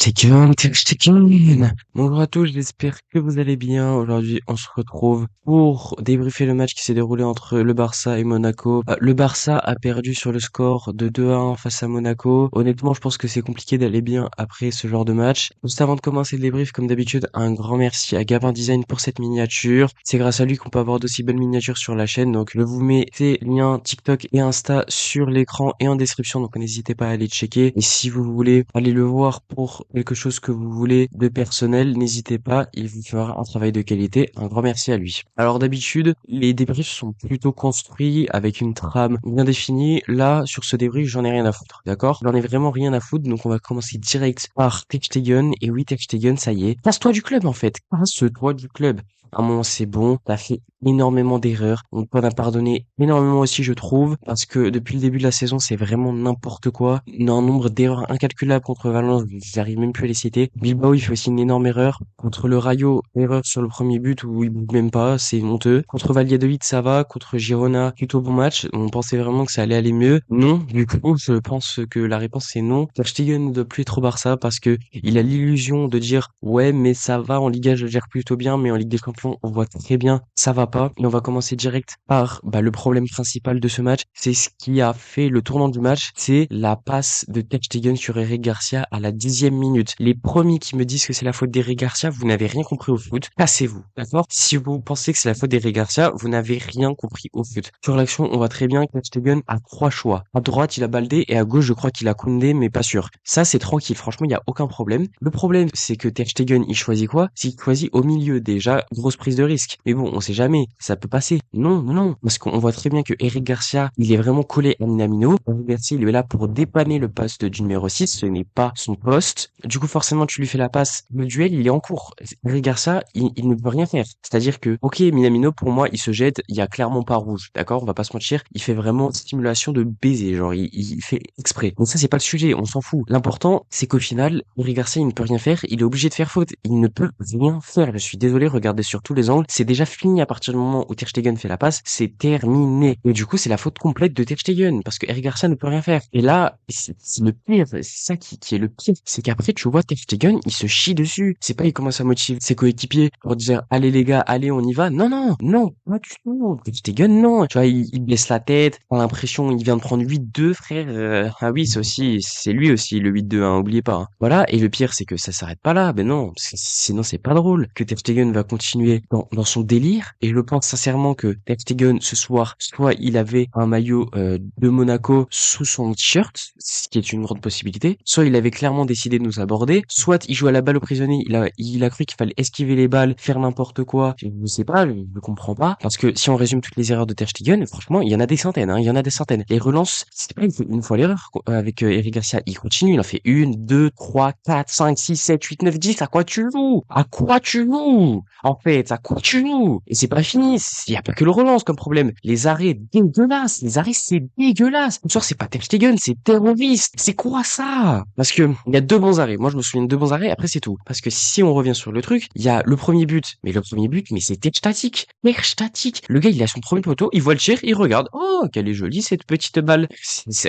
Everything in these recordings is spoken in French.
Ter Stegen. Bonjour à tous, j'espère que vous allez bien. Aujourd'hui, on se retrouve pour débriefer le match qui s'est déroulé entre le Barça et Monaco. Le Barça a perdu sur le score de 2-1 face à Monaco. Honnêtement, je pense que c'est compliqué d'aller bien après ce genre de match. Juste avant de commencer le débrief, comme d'habitude, un grand merci à Gabin Design pour cette miniature. C'est grâce à lui qu'on peut avoir d'aussi belles miniatures sur la chaîne. Donc, je vous mets ces liens TikTok et Insta sur l'écran et en description. Donc, n'hésitez pas à aller checker. Et si vous voulez aller le voir pour quelque chose que vous voulez de personnel, n'hésitez pas, il vous fera un travail de qualité. Un grand merci à lui. Alors d'habitude, les débriefs sont plutôt construits avec une trame bien définie. Là, sur ce débrief, j'en ai rien à foutre, d'accord? J'en ai vraiment rien à foutre, donc on va commencer direct par Ter Stegen. Et oui, Ter Stegen, ça y est. Casse-toi du club, en fait. Casse-toi du club. À un moment, c'est bon. T'as fait énormément d'erreurs. On t'en a pardonné énormément aussi, je trouve, parce que depuis le début de la saison, c'est vraiment n'importe quoi. Il y a un nombre d'erreurs incalculables contre Valence, j'arrive même plus à les citer. Bilbao, il fait aussi une énorme erreur. Contre le Rayo, erreur sur le premier but où il bouge même pas, c'est honteux. Contre Valladolid, ça va. Contre Girona, plutôt bon match. On pensait vraiment que ça allait aller mieux. Non, du coup, je pense que la réponse c'est non. Ter Stegen ne doit plus être au Barça parce que il a l'illusion de dire ouais, mais ça va, en Liga, je gère plutôt bien, mais en Ligue des Champions, on voit très bien, ça va pas. Et on va commencer direct par le problème principal de ce match. C'est ce qui a fait le tournant du match. C'est la passe de Ter Stegen sur Eric Garcia à la 10e minute. Les premiers qui me disent que c'est la faute d'Eric Garcia, vous n'avez rien compris au foot. Cassez-vous. D'accord? Si vous pensez que c'est la faute d'Eric Garcia, vous n'avez rien compris au foot. Sur l'action, on voit très bien que Ter Stegen a trois choix. À droite, il a Baldé et à gauche, je crois qu'il a Koundé, mais pas sûr. Ça, c'est tranquille. Franchement, il n'y a aucun problème. Le problème, c'est que Ter Stegen, il choisit quoi? C'est qu'il choisit au milieu. Déjà, grosse prise de risque. Mais bon, on sait jamais. Ça peut passer. Non, non, non. Parce qu'on voit très bien que Eric Garcia, il est vraiment collé à Minamino. Eric Garcia, il est là pour dépanner le poste du numéro 6. Ce n'est pas son poste. Du coup, forcément, tu lui fais la passe. Le duel, il est en cours. Eric Garcia, il ne peut rien faire. C'est-à-dire que, ok, Minamino, pour moi, il se jette. Il y a clairement pas rouge. D'accord? On va pas se mentir. Il fait vraiment stimulation de baiser. Genre, il fait exprès. Donc ça, c'est pas le sujet. On s'en fout. L'important, c'est qu'au final, Eric Garcia, il ne peut rien faire. Il est obligé de faire faute. Il ne peut rien faire. Je suis désolé. Regardez sur tous les angles. C'est déjà fini à partir du moment où Ter Stegen fait la passe. C'est terminé. Et du coup, c'est la faute complète de Ter Stegen parce que Eric Garcia ne peut rien faire. Et là, c'est le pire. C'est ça qui est le pire. C'est qu'après, tu vois, Ter Stegen, il se chie dessus. C'est pas, il commence à motiver ses coéquipiers pour dire, allez les gars, allez, on y va. Non, non, non, pas du tout. Ter Stegen, non. Tu vois, il baisse la tête. On a l'impression, il vient de prendre 8-2, frère. Ah oui, c'est lui aussi, le 8-2, hein, oubliez pas. Hein. Voilà. Et le pire, c'est que ça s'arrête pas là. Ben non, parce que sinon, c'est pas drôle. Que Ter Stegen va continuer dans son délire. Et je pense sincèrement que Ter Stegen, ce soir, soit il avait un maillot de Monaco sous son t-shirt, ce qui est une grande possibilité, soit il avait clairement décidé de nous aborder, soit il jouait à la balle au prisonnier, il a cru qu'il fallait esquiver les balles, faire n'importe quoi, je ne sais pas, je ne comprends pas, parce que si on résume toutes les erreurs de Ter Stegen, franchement, il y en a des centaines, hein, il y en a des centaines. Les relances, c'est pas une fois l'erreur, avec Eric Garcia, il continue, il en fait une, deux, trois, quatre, cinq, six, sept, huit, neuf, 10, à quoi tu joues? À quoi tu joues? En fait, à quoi tu joues? Et c'est pas fini, il y a pas que le relance comme problème. Les arrêts, dégueulasses. Les arrêts, c'est dégueulasse. Ce soir, c'est pas Ter Stegen, c'est terroriste. C'est quoi ça? Parce que, il y a deux bons arrêts. Moi, je me souviens de deux bons arrêts, après, c'est tout. Parce que si on revient sur le truc, il y a le premier but. Mais le premier but, mais c'est Ter statique. Ter statique. Le gars, il a son premier poteau, il voit le tir, il regarde. Oh, qu'elle est jolie, cette petite balle.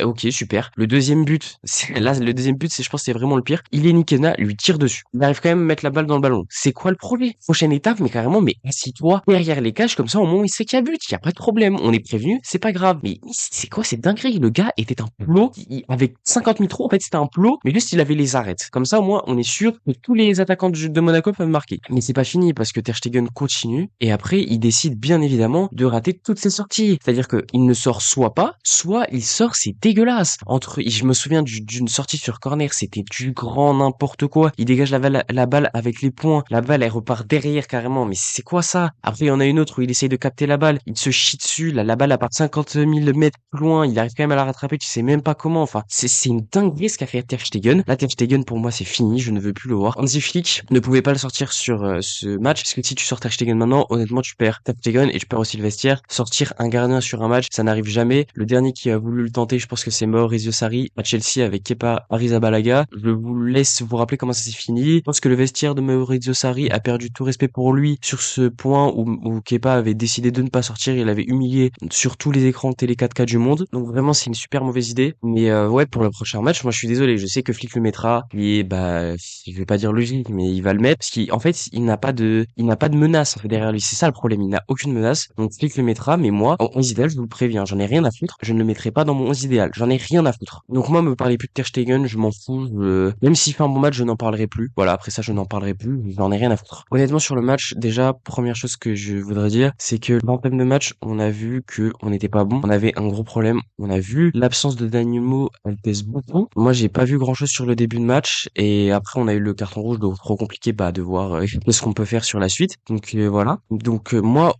Ok, super. Le deuxième but, là, le deuxième but, je pense, c'est vraiment le pire. Il est Nikena, lui tire dessus. Il arrive quand même à mettre la balle dans le ballon. C'est quoi le problème? Prochaine étape, mais carrément, mais assis-toi derrière les cages, comme ça, au moins, il sait qu'il y a but. Il y a pas de problème. On est prévenu, c'est pas grave. Mais c'est quoi cette dinguerie? Le gars était un plot. Avec 50 000 trous, en fait, c'était un plot, mais juste, il avait les arêtes. Comme ça, au moins, on est sûr que tous les attaquants de Monaco peuvent marquer. Mais c'est pas fini, parce que Ter Stegen continue, et après, il décide, bien évidemment, de rater toutes ses sorties. C'est-à-dire que il ne sort soit pas, soit il sort, c'est dégueulasse. Je me souviens d'une sortie sur corner, c'était du grand n'importe quoi. Il dégage la balle avec les poings. La balle, elle repart derrière carrément. Mais c'est quoi ça? Après, il y en a une autre où il essaye de capter la balle. Il se chie dessus. La balle, elle part 50 000 mètres plus loin. Il arrive quand même à la rattraper. Tu sais même pas comment. Enfin, c'est une dinguerie ce qu'a fait Ter Stegen. Là, Ter Stegen, pour moi, c'est fini. Je ne veux plus le voir. Hansi Flick ne pouvait pas le sortir sur ce match. Parce que si tu sors Ter Stegen maintenant, honnêtement, tu perds Ter Stegen et tu perds aussi le vestiaire. Sortir un gardien sur un match, ça n'arrive jamais. Le dernier qui a voulu le tenter, je pense que c'est Maurizio Sarri à Chelsea avec Kepa Arrizabalaga. Je vous laisse vous rappeler comment ça s'est fini. Je pense que le vestiaire de Maurizio Sarri a perdu tout respect pour lui Pedri sur ce point où Kepa avait décidé de ne pas sortir, il avait humilié sur tous les écrans de télé 4K du monde. Donc vraiment, c'est une super mauvaise idée. Mais ouais, pour le prochain match, moi je suis désolé, je sais que Flick le mettra. Et bah, je vais pas dire logique, mais il va le mettre parce qu'en fait, il n'a pas de menace en fait derrière lui. C'est ça le problème, il n'a aucune menace. Donc Flick le mettra, mais moi, en 11 idéal, je vous le préviens, j'en ai rien à foutre. Je ne le mettrai pas dans mon 11 idéal. J'en ai rien à foutre. Donc moi, me parlez plus de Ter Stegen, je m'en fous. Même s'il fait un bon match, je n'en parlerai plus. Voilà, après ça, je n'en parlerai plus. J'en ai rien à foutre. Honnêtement, sur le match, déjà, première chose que je voudrais dire, c'est que l'entame de match, on a vu que on n'était pas bon. On avait un gros problème. On a vu l'absence de Dani Olmo, elle pèse beaucoup. Moi, j'ai pas vu grand chose sur le début de match. Et après, on a eu le carton rouge, donc trop compliqué, bah, de voir ce qu'on peut faire sur la suite. Donc voilà. Donc moi,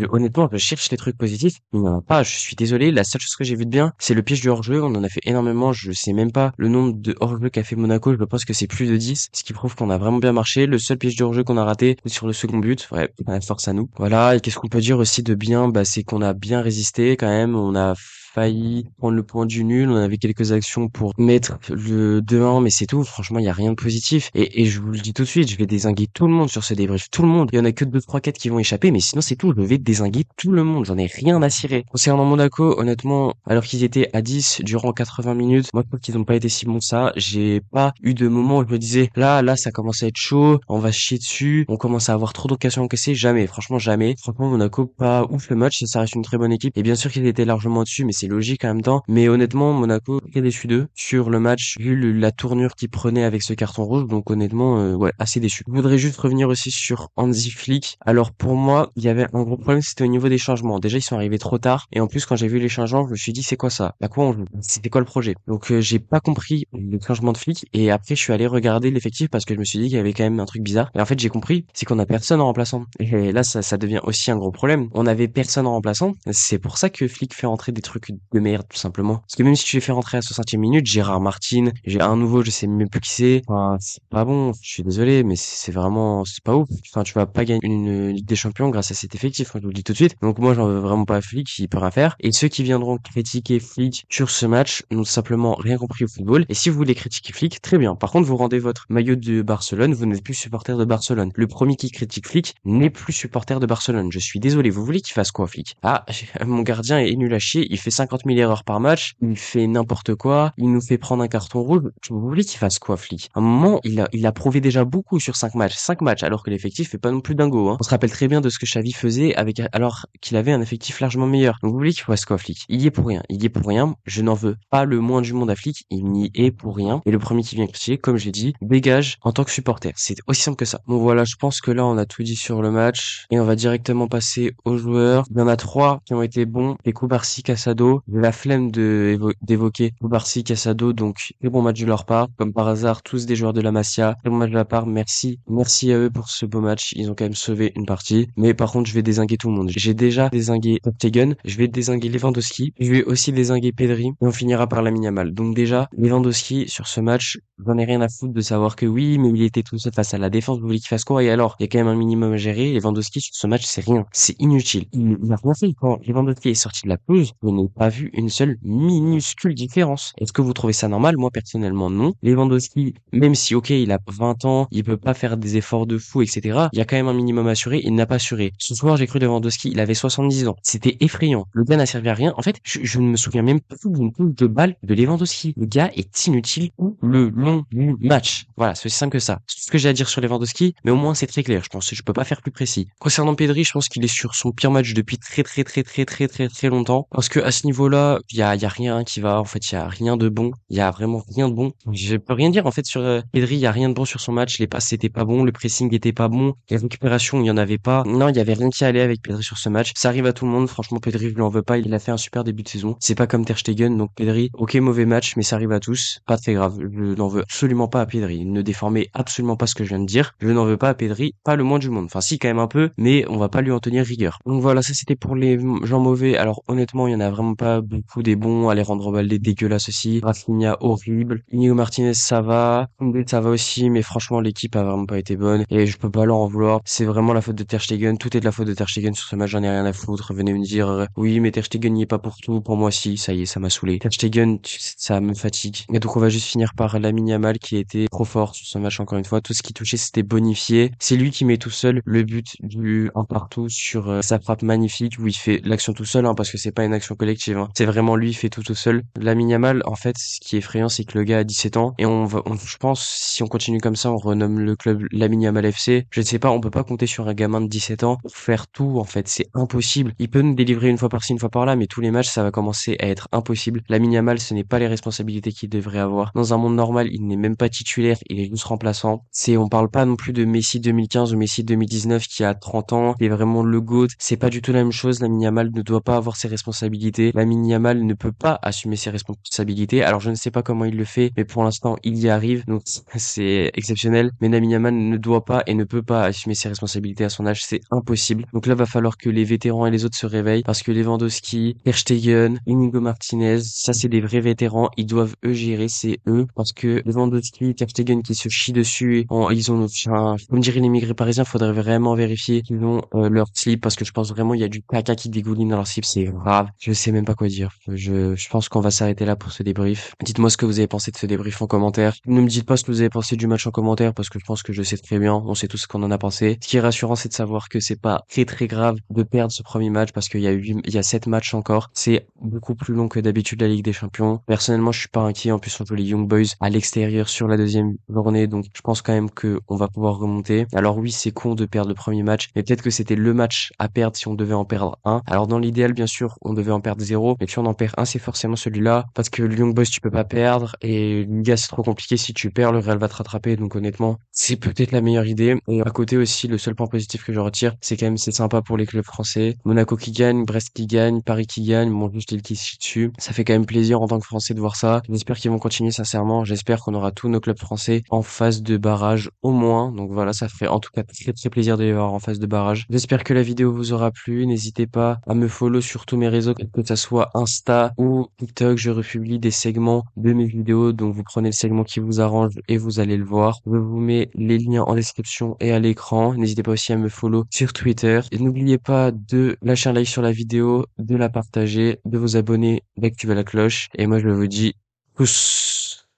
honnêtement, je cherche les trucs positifs. Il n'y en a pas. Je suis désolé. La seule chose que j'ai vu de bien, c'est le piège du hors-jeu. On en a fait énormément. Je sais même pas le nombre de hors-jeu qu'a fait Monaco. Je pense que c'est plus de 10, ce qui prouve qu'on a vraiment bien marché. Le seul piège du hors-jeu qu'on a raté, c'est sur le second but. Ouais, force à nous. Voilà. Et qu'est-ce qu'on peut dire aussi de bien? Bah, c'est qu'on a bien résisté quand même. On a failli prendre le point du nul. On avait quelques actions pour mettre le 2-1, mais c'est tout. Franchement, il y a rien de positif. Et je vous le dis tout de suite, je vais dézinguer tout le monde sur ce débrief. Tout le monde. Il y en a que 2, 3, 4 qui vont échapper, mais sinon c'est tout. Je vais dézinguer tout le monde. J'en ai rien à cirer. Concernant Monaco, honnêtement, alors qu'ils étaient à 10 durant 80 minutes, moi je trouve qu'ils n'ont pas été si bons que ça. J'ai pas eu de moment où je me disais, là, ça commence à être chaud, on va chier dessus, on commence à avoir trop d'occasions encaissées. Jamais, franchement jamais. Franchement, Monaco, pas ouf le match, ça reste une très bonne équipe. Et bien sûr qu'ils étaient largement au-dessus, mais c'est logique en même temps. Mais honnêtement, Monaco, très déçu d'eux sur le match, vu la tournure qu'ils prenaient avec ce carton rouge. Donc honnêtement, ouais, assez déçu. Je voudrais juste revenir aussi sur Hansi Flick. Alors pour moi, il y avait un gros problème, c'était au niveau des changements. Déjà, ils sont arrivés trop tard. Et en plus, quand j'ai vu les changements, je me suis dit, c'est quoi ça? À quoi on joue? C'était quoi le projet? Donc j'ai pas compris le changement de Flick. Et après, je suis allé regarder l'effectif parce que je me suis dit qu'il y avait quand même un truc bizarre. Et en fait, j'ai compris, c'est qu'on a personne en remplaçant. Et là, ça devient aussi un gros problème. On avait personne en remplaçant. C'est pour ça que Flick fait rentrer des trucs de merde, tout simplement. Parce que même si tu les fais rentrer à 60e minute, Gérard Martin, j'ai un nouveau, je sais même plus qui c'est. Enfin, c'est pas bon. Je suis désolé, mais c'est vraiment, c'est pas ouf. Enfin, tu vas pas gagner une Ligue des Champions grâce à cet effectif. Je vous le dis tout de suite. Donc moi, j'en veux vraiment pas à Flick, il peut rien faire. Et ceux qui viendront critiquer Flick sur ce match n'ont simplement rien compris au football. Et si vous voulez critiquer Flick, très bien. Par contre, vous rendez votre maillot de Barcelone, vous n'êtes plus supporter de Barcelone. Le premier qui critique Flick n'est plus supporter de Barcelone. Je suis désolé. Vous voulez qu'il fasse quoi, Flick? Ah, mon gardien est nul à chier. Il fait 50 000 erreurs par match. Il fait n'importe quoi. Il nous fait prendre un carton rouge. Vous voulez qu'il fasse quoi, Flick? À un moment, il a prouvé déjà beaucoup sur 5 matchs. 5 matchs, alors que l'effectif est pas non plus dingo, hein. On se rappelle très bien de ce que Xavi faisait avec, alors qu'il avait un effectif largement meilleur. Donc vous voulez qu'il fasse quoi, Flick? Il y est pour rien. Il y est pour rien. Je n'en veux pas le moins du monde à Flick. Il n'y est pour rien. Et le premier qui vient critiquer, comme j'ai dit, dégage en tant que supporter. C'est aussi simple que ça. Bon voilà, je pense que là, on a tout dit sur le match. Et on va directement passer aux joueurs. Il y en a 3 qui ont été bons. Et Koubarsi, Casado. J'ai la flemme d'évoquer Koubarsi, Casado. Donc, très bon match de leur part. Comme par hasard, tous des joueurs de la Masia. Très bon match de la part. Merci. Merci à eux pour ce beau match. Ils ont quand même sauvé une partie. Mais par contre, je vais dézinguer tout le monde. J'ai déjà dézingué Stegen. Je vais dézinguer Lewandowski. Je vais aussi dézinguer Pedri. Et on finira par Lamine Yamal. Donc déjà, Lewandowski, sur ce match, j'en ai rien à foutre de savoir que oui, mais il était tout seul face à la défense. Vous voulez qu'il fasse quoi? Et alors, il y a quand même un minimum à gérer. Lewandowski, sur ce match, c'est rien. C'est inutile. Il a rien fait. Quand Lewandowski est sorti de la pelouse, je n'ai pas vu une seule minuscule différence. Est-ce que vous trouvez ça normal? Moi, personnellement, non. Lewandowski, même si, ok, il a 20 ans, il peut pas faire des efforts de fou, etc., il y a quand même un minimum assuré. Il n'a pas assuré. Ce soir, j'ai cru Lewandowski, il avait 70 ans. C'était effrayant. Le gars n'a servi à rien. En fait, je ne me souviens même pas d'une touche de balle de Lewandowski. Le gars est inutile tout le long du match. Voilà, c'est aussi simple que ça. C'est tout ce que j'ai à dire sur Lewandowski, mais au moins c'est très clair. Je pense que je peux pas faire plus précis. Concernant Pedri, je pense qu'il est sur son pire match depuis très longtemps. Parce que à ce niveau-là, il y a rien qui va. En fait, il y a rien de bon. Il y a vraiment rien de bon. Je peux rien dire en fait sur Pedri. Il y a rien de bon sur son match. Les passes c'était pas bon, le pressing était pas bon, les récupérations il y en avait pas. Non, il y avait rien qui allait avec Pedri sur ce match. Ça arrive à tout le monde. Franchement, Pedri, je lui en veux pas. Il a fait un super début de saison. C'est pas comme Ter Stegen, donc Pedri, ok, mauvais match, mais ça arrive à tous. Pas très grave. Je n'en veux absolument pas à Pedri. Ne déformez absolument pas ce que je viens de dire. Je n'en veux pas à Pedri, pas le moins du monde. Enfin, si, quand même un peu, mais on va pas lui en tenir rigueur. Donc voilà, ça c'était pour les gens mauvais. Alors honnêtement, il y en a vraiment pas beaucoup des bons. Alejandro Balde dégueulasse aussi. Rafinha horrible. Inigo Martinez ça va. Koundé ça va aussi, mais franchement l'équipe a vraiment pas été bonne et je peux pas leur en vouloir. C'est vraiment la faute de Ter Stegen. Tout est de la faute de Ter Stegen sur ce match. J'en ai rien à foutre. Venez me dire oui, mais Ter Stegen n'y est pas pour tout. Pour moi si, ça y est, ça m'a saoulé. Ter Stegen, ça me fatigue. Et donc on va juste finir par Lamine Yamal qui était trop fort sur ce match encore une fois. Tout ce qui touchait c'était bonifié. C'est lui qui met tout seul le but du un partout sur sa frappe magnifique où il fait l'action tout seul, hein, parce que c'est pas une action collective, hein. C'est vraiment lui, il fait tout seul. Lamine Yamal, en fait, ce qui est effrayant, c'est que le gars a 17 ans et je pense, si on continue comme ça, on renomme le club Lamine Yamal FC. Je ne sais pas, on peut pas compter sur un gamin de 17 ans pour faire tout, en fait. C'est impossible. Il peut nous délivrer une fois par-ci, une fois par-là, mais tous les matchs, ça va commencer à être impossible. Lamine Yamal, ce n'est pas les responsabilités qu'il devrait avoir. Dans un monde normal, il n'est même pas titulaire, il est juste remplaçant. On parle pas non plus de Messi 2015 ou Messi 2019 qui a 30 ans, qui est vraiment le GOAT. C'est pas du tout la même chose. Lamine Yamal ne doit pas avoir ses responsabilités. Lamine Yamal ne peut pas assumer ses responsabilités. Alors je ne sais pas comment il le fait, mais pour l'instant il y arrive. Donc c'est exceptionnel. Mais Lamine Yamal ne doit pas et ne peut pas assumer ses responsabilités à son âge. C'est impossible. Donc là va falloir que les vétérans et les autres se réveillent parce que Lewandowski, Ter Stegen, Inigo Martinez, ça c'est des vrais vétérans. Ils doivent eux gérer. C'est eux parce que Lewandowski, Ter Stegen qui se chient dessus. Ils ont, enfin, comme diraient les immigrés parisiens, faudrait vraiment vérifier qu'ils ont leur slip parce que je pense vraiment il y a du caca qui dégouline dans leur slip, c'est grave. Je sais même pas quoi dire. Je pense qu'on va s'arrêter là pour ce débrief. Dites-moi ce que vous avez pensé de ce débrief en commentaire. Ne me dites pas ce que vous avez pensé du match en commentaire parce que je pense que je sais très bien. On sait tous ce qu'on en a pensé. Ce qui est rassurant, c'est de savoir que c'est pas très très grave de perdre ce premier match parce il y a 7 matchs encore. C'est beaucoup plus long que d'habitude la Ligue des Champions. Personnellement, je suis pas inquiet. En plus, on joue les Young Boys à l'extérieur sur la deuxième journée, donc je pense quand même que on va pouvoir remonter. Alors oui, c'est con de perdre le premier match, mais peut-être que c'était le match à perdre si on devait en perdre un. Alors dans l'idéal, bien sûr, on devait en perdre zéro, mais si on en perd un, c'est forcément celui-là, parce que le Young Boys, tu peux pas perdre, et Liga, c'est trop compliqué. Si tu perds, le Real va te rattraper, donc honnêtement, c'est peut-être la meilleure idée. Et à côté aussi, le seul point positif que je retire, c'est quand même, c'est sympa pour les clubs français. Monaco qui gagne, Brest qui gagne, Paris qui gagne, bon, juste Lille qui se chie dessus. Ça fait quand même plaisir en tant que Français de voir ça. J'espère qu'ils vont continuer sincèrement. J'espère qu'on aura tous nos clubs français en phase de barrage au moins. Donc voilà, ça fait en tout cas très très plaisir de les voir en phase de barrage. J'espère que la vidéo vous aura plu. N'hésitez pas à me follow sur tous mes réseaux, que ça soit Insta ou TikTok. Je republie des segments de mes vidéos. Donc vous prenez le segment qui vous arrange et vous allez le voir. Je vous mets les liens en description et à l'écran. N'hésitez pas aussi à me follow sur Twitter. Et n'oubliez pas de lâcher un like sur la vidéo, de la partager, de vous abonner, d'activer la cloche. Et moi je vous dis tous.